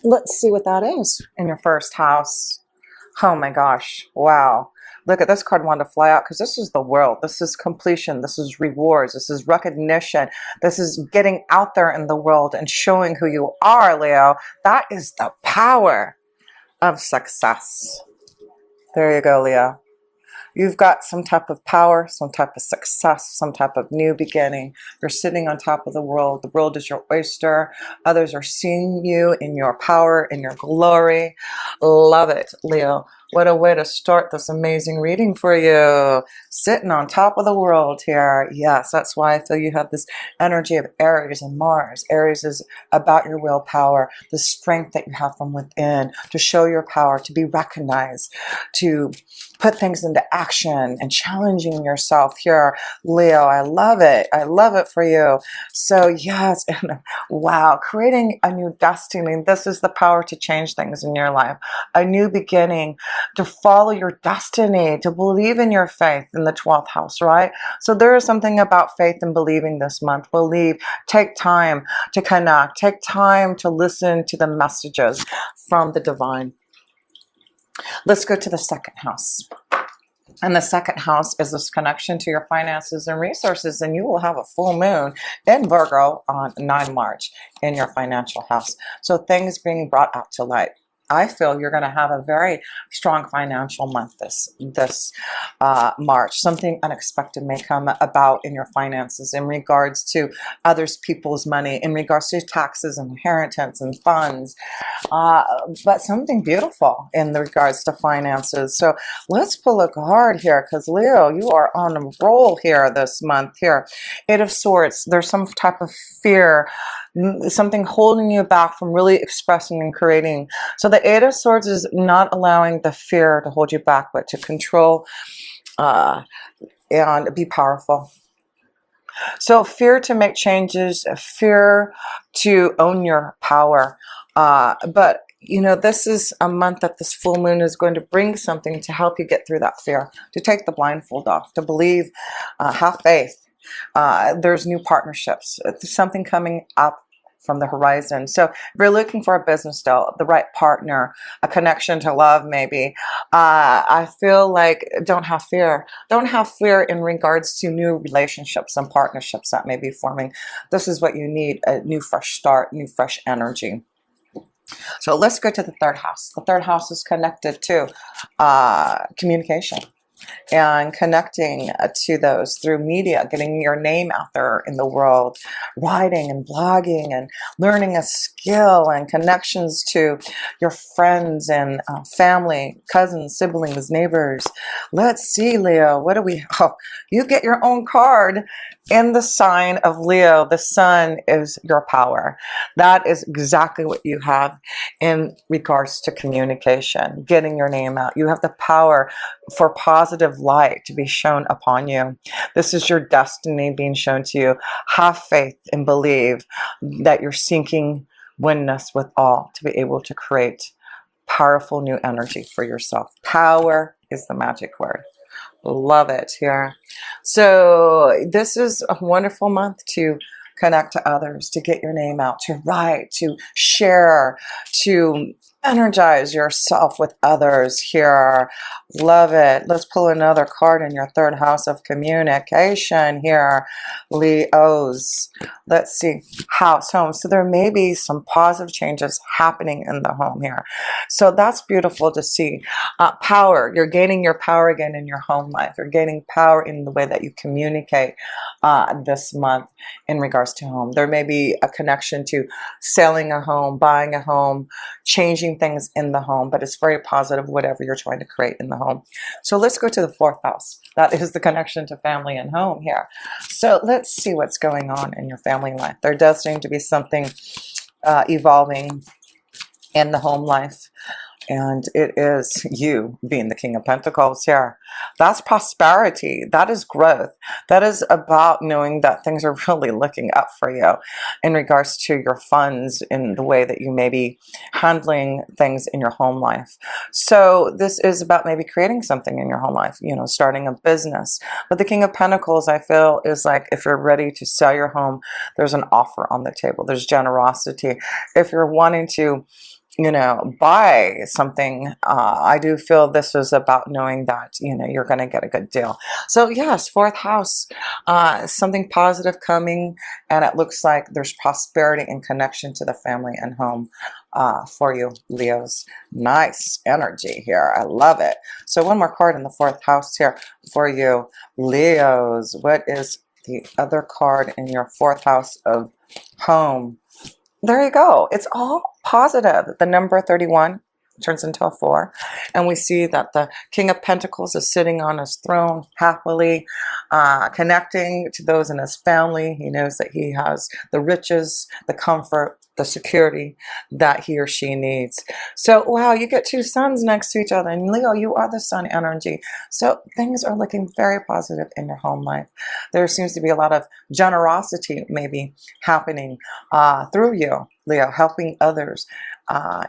Let's see what that is in your first house. Oh my gosh. Wow. Look at this card wanted to fly out because this is the world. This is completion. This is rewards. This is recognition. This is getting out there in the world and showing who you are, Leo. That is the power of success. There you go, Leo. You've got some type of power, some type of success, some type of new beginning. You're sitting on top of the world. The world is your oyster. Others are seeing you in your power, in your glory. Love it, Leo. What a way to start this amazing reading for you. Sitting on top of the world here. Yes, that's why I feel you have this energy of Aries and Mars. Aries is about your willpower, the strength that you have from within to show your power, to be recognized, to put things into action and challenging yourself here, Leo. I love it. I love it for you. So yes, and wow, creating a new destiny. This is the power to change things in your life. A new beginning, to follow your destiny, to believe in your faith in the 12th house, right? So there is something about faith and believing this month. Believe, take time to connect, take time to listen to the messages from the divine. Let's go to the second house. And the second house is this connection to your finances and resources. And you will have a full moon in Virgo on 9 March in your financial house. So things being brought out to light. I feel you're going to have a very strong financial month this March. Something unexpected may come about in your finances in regards to others people's money, in regards to taxes and inheritance and funds, but something beautiful in regards to finances. So let's pull a card here because Leo, you are on a roll here this month here. Eight of Swords. There's some type of fear, something holding you back from really expressing and creating. So the Eight of Swords is not allowing the fear to hold you back, but to control and be powerful. So fear to make changes, fear to own your power. But you know, this is a month that this full moon is going to bring something to help you get through that fear, to take the blindfold off, to believe, have faith. There's new partnerships. There's something coming up from the horizon. So if you're looking for a business deal, the right partner, a connection to love, maybe, I feel like don't have fear. Don't have fear in regards to new relationships and partnerships that may be forming. This is what you need, a new fresh start, new fresh energy. So let's go to the third house. The third house is connected to communication and connecting to those through media, getting your name out there in the world, writing and blogging and learning a skill and connections to your friends and family, cousins, siblings, neighbors. Let's see, Leo, what do we, oh, you get your own card in the sign of Leo. The sun is your power. That is exactly what you have in regards to communication, getting your name out. You have the power for positive light to be shown upon you. This is your destiny being shown to you. Have faith and believe that you're seeking oneness with all to be able to create powerful new energy for yourself. Power is the magic word. Love it here. So this is a wonderful month to connect to others, to get your name out, to write, to share, to energize yourself with others here. Love it. Let's pull another card in your third house of communication here, Leos. Let's see. House, home. So there may be some positive changes happening in the home here. So that's beautiful to see. Power. You're gaining your power again in your home life. You're gaining power in the way that you communicate this month in regards to home. There may be a connection to selling a home, buying a home, changing things in the home, but it's very positive, whatever you're trying to create in the home. So let's go to the fourth house. That is the connection to family and home here. So let's see what's going on in your family life. There does seem to be something evolving in the home life. And it is you being the King of Pentacles here. That's prosperity. That is growth. That is about knowing that things are really looking up for you in regards to your funds, in the way that you may be handling things in your home life. So this is about maybe creating something in your home life, you know, starting a business. But the King of Pentacles, I feel, is like if you're ready to sell your home, there's an offer on the table. There's generosity. If you're wanting to buy something. I do feel this is about knowing that, you're going to get a good deal. So yes, fourth house, something positive coming, and it looks like there's prosperity and connection to the family and home for you, Leos. Nice energy here. I love it. So one more card in the fourth house here for you, Leos. What is the other card in your fourth house of home? There you go. It's all positive. The number 31 turns into a 4. And we see that the King of Pentacles is sitting on his throne happily, connecting to those in his family. He knows that he has the riches, the comfort, the security that he or she needs. So, wow, you get two suns next to each other. And Leo, you are the sun energy. So things are looking very positive in your home life. There seems to be a lot of generosity maybe happening through you, Leo, helping others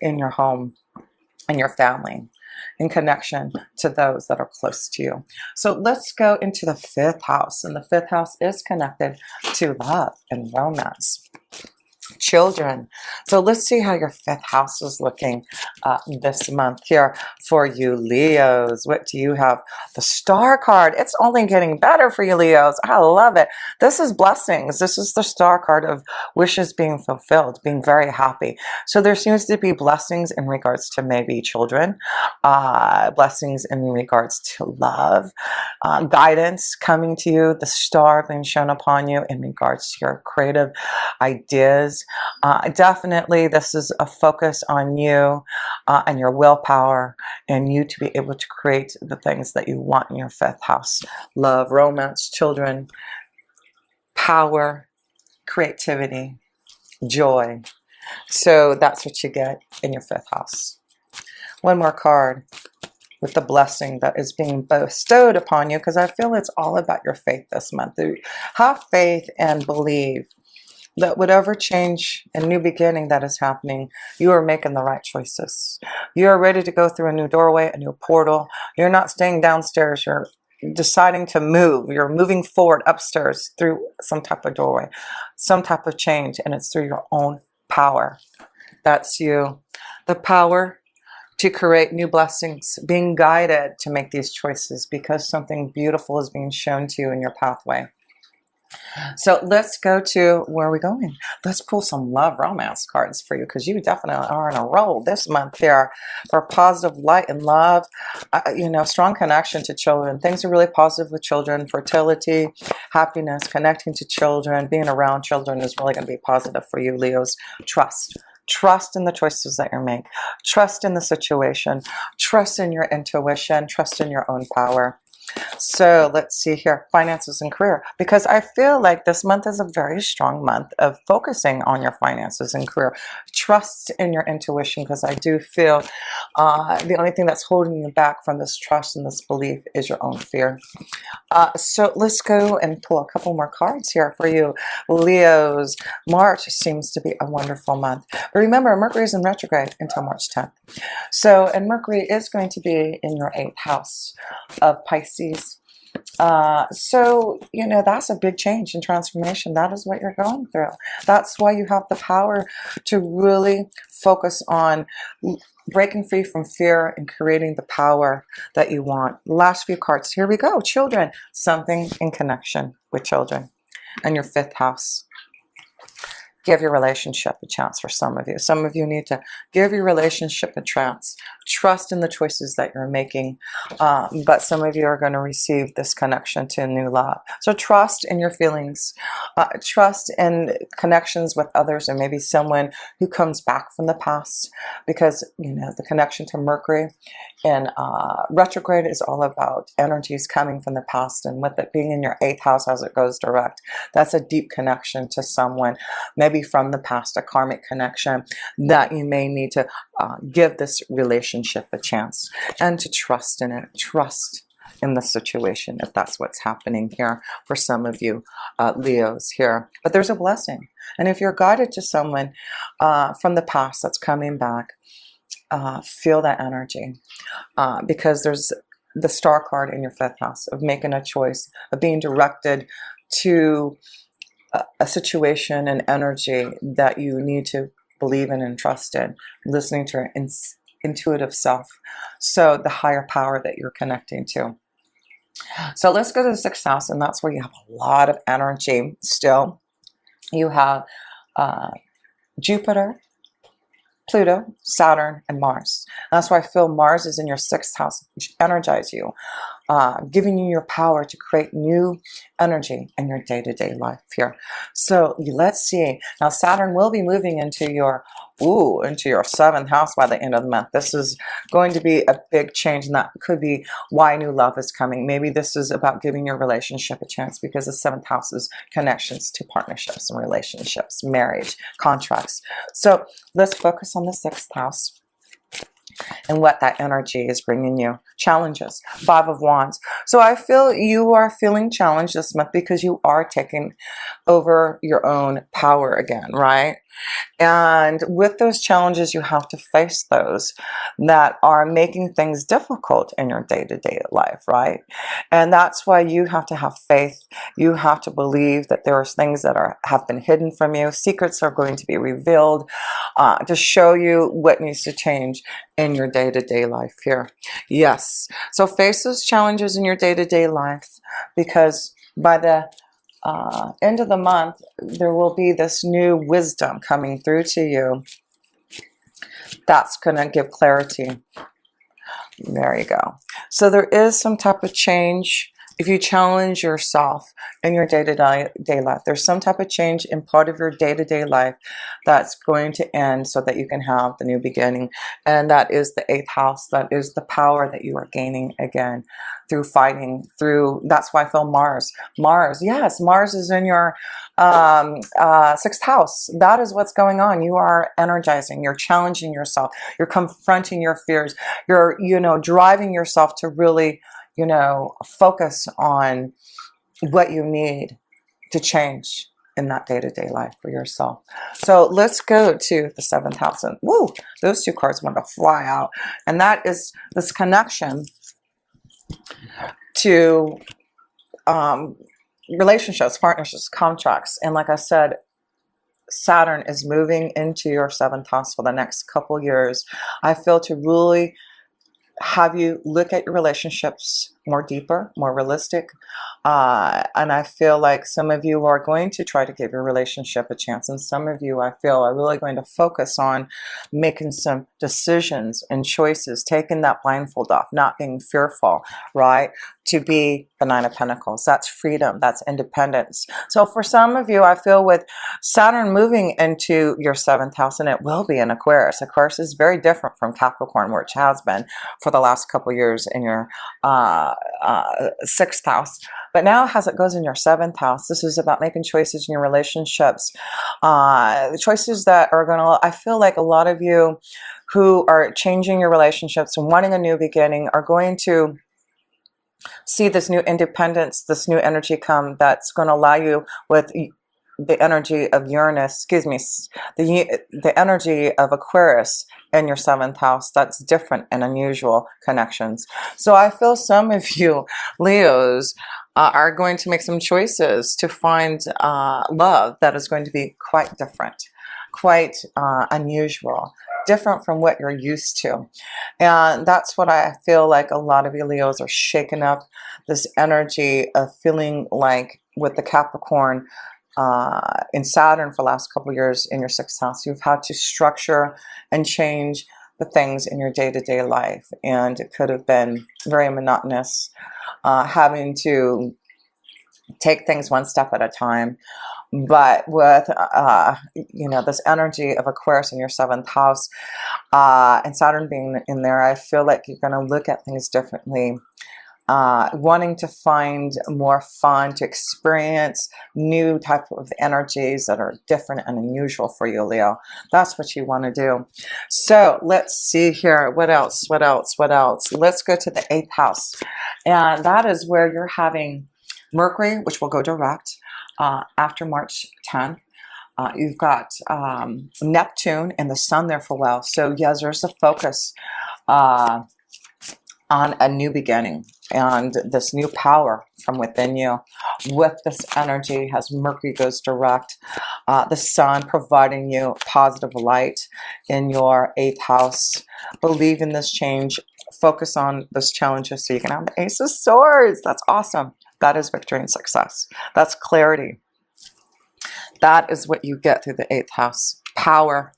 in your home and your family, in connection to those that are close to you. So let's go into the fifth house. And the fifth house is connected to love and romance. Children. So let's see how your fifth house is looking this month here for you, Leos. What do you have? The Star card. It's only getting better for you, Leos. I love it. This is blessings. This is the Star card of wishes being fulfilled, being very happy. So there seems to be blessings in regards to maybe children, blessings in regards to love, guidance coming to you, the Star being shown upon you in regards to your creative ideas. Definitely this is a focus on you and your willpower, and you to be able to create the things that you want in your fifth house. Love, romance, children, power, creativity, joy. So that's what you get in your fifth house. One more card with the blessing that is being bestowed upon you, because I feel it's all about your faith this month. Have faith and believe that whatever change and new beginning that is happening, you are making the right choices. You are ready to go through a new doorway, a new portal. You're not staying downstairs. You're deciding to move. You're moving forward upstairs through some type of doorway, some type of change, and it's through your own power. That's you. The power to create new blessings, being guided to make these choices because something beautiful is being shown to you in your pathway. So let's go to, where are we going? Let's pull some love romance cards for you, because you definitely are in a roll this month here for positive light and love. Strong connection to children. Things are really positive with children. Fertility, happiness, connecting to children, being around children is really going to be positive for you, Leos. Trust. Trust in the choices that you make. Trust in the situation. Trust in your intuition. Trust in your own power. So let's see here, finances and career, because I feel like this month is a very strong month of focusing on your finances and career. Trust in your intuition, because I do feel the only thing that's holding you back from this trust and this belief is your own fear. So let's go and pull a couple more cards here for you, Leos. March seems to be a wonderful month. But remember, Mercury is in retrograde until March 10th. So, and Mercury is going to be in your 8th house of Pisces. So, that's a big change and transformation. That is what you're going through. That's why you have the power to really focus on breaking free from fear and creating the power that you want. Last few cards. Here we go. Children. Something in connection with children and your 5th house. Give your relationship a chance for some of you. Some of you need to give your relationship a chance. Trust in the choices that you're making. But some of you are going to receive this connection to a new love. So trust in your feelings. Trust in connections with others, and maybe someone who comes back from the past. Because, the connection to Mercury in retrograde is all about energies coming from the past. And with it being in your 8th house as it goes direct, that's a deep connection to someone. Maybe from the past, a karmic connection that you may need to give this relationship a chance and to trust in it, trust in the situation, if that's what's happening here for some of you Leos here. But there's a blessing. And if you're guided to someone from the past that's coming back, feel that energy because there's the Star card in your 5th house of making a choice, of being directed to a situation and energy that you need to believe in and trust in, listening to your intuitive self. So the higher power that you're connecting to. So let's go to the 6th house, and that's where you have a lot of energy still. You have Jupiter, Pluto, Saturn, and Mars. That's why I feel Mars is in your 6th house, which energize you, giving you your power to create new energy in your day-to-day life here. So let's see. Now Saturn will be moving into your 7th house by the end of the month. This is going to be a big change, and that could be why new love is coming. Maybe this is about giving your relationship a chance, because the 7th house is connections to partnerships and relationships, marriage, contracts. So let's focus on the 6th house and what that energy is bringing you. Challenges, 5 of Wands. So I feel you are feeling challenged this month because you are taking over your own power again, right? And with those challenges, you have to face those that are making things difficult in your day-to-day life, right? And that's why you have to have faith. You have to believe that there are things that have been hidden from you. Secrets are going to be revealed to show you what needs to change in your day-to-day life here. Yes. So face those challenges in your day-to-day life, because by the end of the month, there will be this new wisdom coming through to you that's going to give clarity. There you go. So there is some type of change. If you challenge yourself in your day-to-day life, there's some type of change in part of your day-to-day life that's going to end so that you can have the new beginning. And that is the 8th house. That is the power that you are gaining again through fighting, that's why I feel Mars. Yes, Mars is in your 6th house. That is what's going on. You are energizing, you're challenging yourself, you're confronting your fears, you're, driving yourself to really, focus on what you need to change in that day-to-day life for yourself. So let's go to the 7th house, and those 2 cards want to fly out. And that is this connection to relationships, partnerships, contracts. And like I said, Saturn is moving into your 7th house for the next couple years. I feel to really have you look at your relationships more deeper, more realistic. And I feel like some of you are going to try to give your relationship a chance. And some of you, I feel, are really going to focus on making some decisions and choices, taking that blindfold off, not being fearful, right? To be the 9 of Pentacles. That's freedom. That's independence. So for some of you, I feel with Saturn moving into your 7th house, and it will be in Aquarius. Aquarius is very different from Capricorn, which has been for the last couple years in your 6th house. But now as it goes in your 7th house, this is about making choices in your relationships. The choices that are going to, I feel like a lot of you who are changing your relationships and wanting a new beginning are going to see this new independence, this new energy come that's going to allow you with the energy of Uranus, the energy of Aquarius in your 7th house. That's different and unusual connections. So I feel some of you Leos are going to make some choices to find love that is going to be quite different, quite unusual, different from what you're used to. And that's what I feel like a lot of you Leos are shaking up, this energy of feeling like with the Capricorn in Saturn for the last couple of years in your 6th house, you've had to structure and change the things in your day-to-day life. And it could have been very monotonous, having to take things one step at a time. But with, this energy of Aquarius in your 7th house and Saturn being in there, I feel like you're going to look at things differently, wanting to find more fun, to experience new type of energies that are different and unusual for you, Leo. That's what you want to do. So let's see here. What else? Let's go to the 8th house. And that is where you're having Mercury, which will go direct after March 10th. You've got Neptune and the Sun there for a while. So yes, there's a focus on a new beginning. and this new power from within you. With this energy, as Mercury goes direct, the sun providing you positive light in your 8th house. Believe in this change. Focus on those challenges so you can have the Ace of Swords. That's awesome. That is victory and success. That's clarity. That is what you get through the 8th house. Power.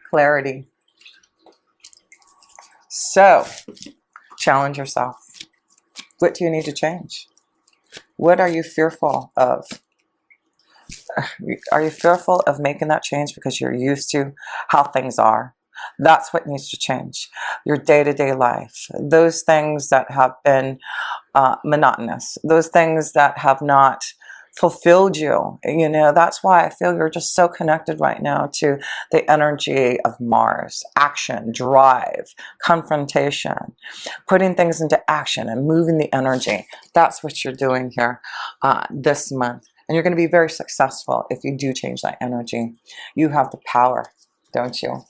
Clarity. So, challenge yourself. What do you need to change? What are you fearful of? Are you fearful of making that change because you're used to how things are? That's what needs to change. Your day-to-day life. Those things that have been monotonous. Those things that have not fulfilled you. You know, that's why I feel you're just so connected right now to the energy of Mars. Action, drive, confrontation, putting things into action and moving the energy. That's what you're doing here this month. And you're going to be very successful if you do change that energy. You have the power, don't you?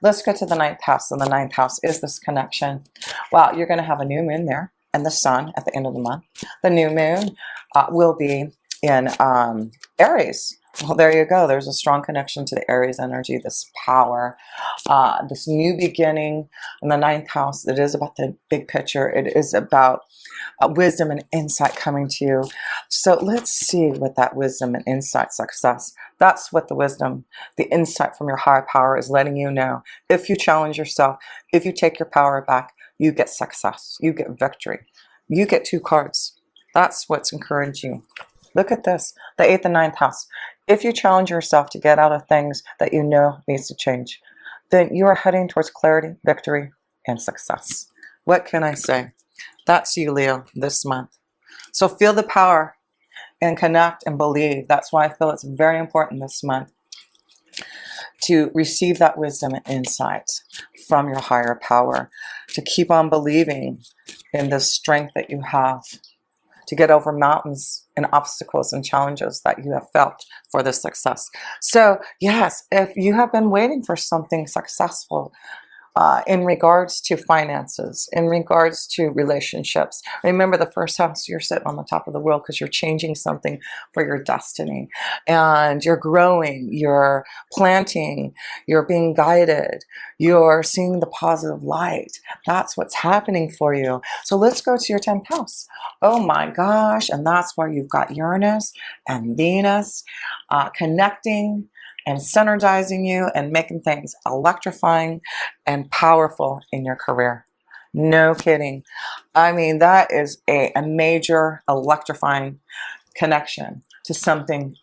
Let's go to the 9th house. And the 9th house is this connection. Well, you're going to have a new moon there and the sun at the end of the month. The new moon will be in Aries. Well, there you go. There's a strong connection to the Aries energy, this power, this new beginning in the 9th house. It is about the big picture. It is about wisdom and insight coming to you. So let's see what that wisdom and insight success. That's what the wisdom, the insight from your higher power is letting you know. If you challenge yourself, if you take your power back, you get success. You get victory. You get 2 cards. That's what's encouraging you. Look at this, the 8th and 9th house. If you challenge yourself to get out of things that you know needs to change, then you are heading towards clarity, victory, and success. What can I say? That's you, Leo, this month. So feel the power and connect and believe. That's why I feel it's very important this month to receive that wisdom and insight from your higher power, to keep on believing in the strength that you have, to get over mountains and obstacles and challenges that you have felt for this success. So yes, if you have been waiting for something successful in regards to finances, in regards to relationships, remember the 1st house, you're sitting on the top of the world because you're changing something for your destiny. And you're growing, you're planting, you're being guided, you're seeing the positive light. That's what's happening for you. So let's go to your 10th house. Oh my gosh. And that's where you've got Uranus and Venus connecting and synergizing you and making things electrifying and powerful in your career. No kidding. I mean, that is a major electrifying connection to something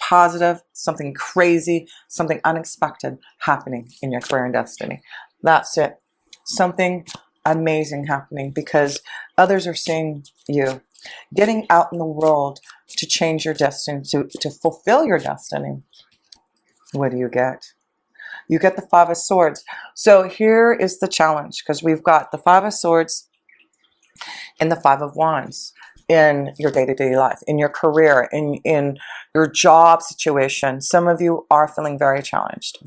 positive, something crazy, something unexpected happening in your career and destiny. That's it. Something amazing happening because others are seeing you getting out in the world to change your destiny, to fulfill your destiny. What do you get? You get the 5 of Swords. So here is the challenge, because we've got the 5 of Swords and the 5 of Wands in your day-to-day life, in your career, in your job situation. Some of you are feeling very challenged,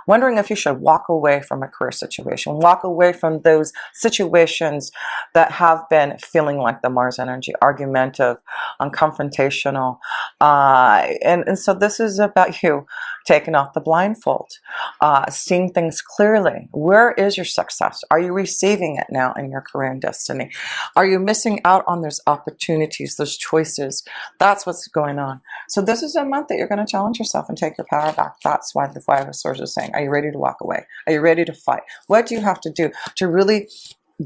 wondering if you should walk away from a career situation, walk away from those situations that have been feeling like the Mars energy, argumentative, unconfrontational. And so this is about you taking off the blindfold, seeing things clearly. Where is your success? Are you receiving it now in your career and destiny? Are you missing out on those opportunities, those choices? That's what's going on. So this is a month that you're going to challenge yourself and take your power back. That's why the 5 of Swords is saying, are you ready to walk away? Are you ready to fight? What do you have to do to really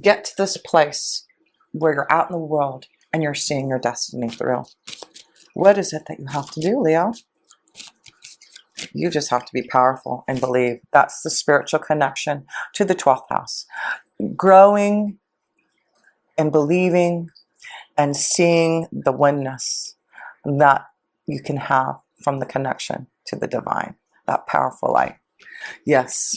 get to this place where you're out in the world and you're seeing your destiny through? What is it that you have to do, Leo? You just have to be powerful and believe. That's the spiritual connection to the 12th house. Growing and believing and seeing the oneness that you can have from the connection to the divine, that powerful light. Yes.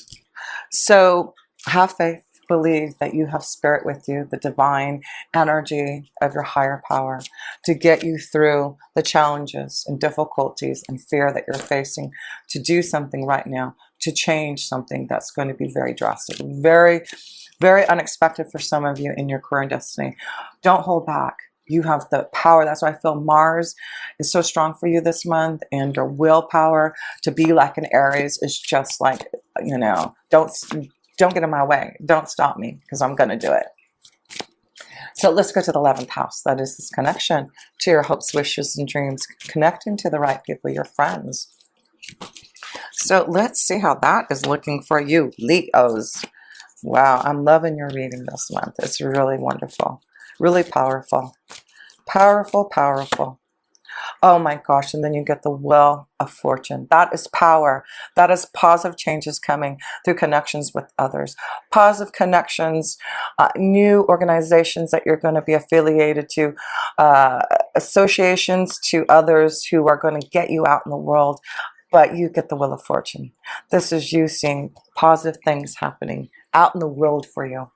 So have faith, believe that you have spirit with you, the divine energy of your higher power to get you through the challenges and difficulties and fear that you're facing, to do something right now to change something that's going to be very drastic, very, very unexpected for some of you in your career and destiny. Don't hold back. You have the power. That's why I feel Mars is so strong for you this month, and your willpower to be like an Aries is just like, you know, don't get in my way. Don't stop me, because I'm going to do it. So let's go to the 11th house. That is this connection to your hopes, wishes, and dreams, connecting to the right people, your friends. So let's see how that is looking for you, Leos. Wow, I'm loving your reading this month. It's really wonderful, really powerful, powerful, powerful. Oh my gosh, and then you get the Wheel of Fortune. That is power. That is positive changes coming through connections with others. Positive connections, new organizations that you're going to be affiliated to, associations to others who are going to get you out in the world. But you get the Wheel of Fortune. This is you seeing positive things happening out in the world for you.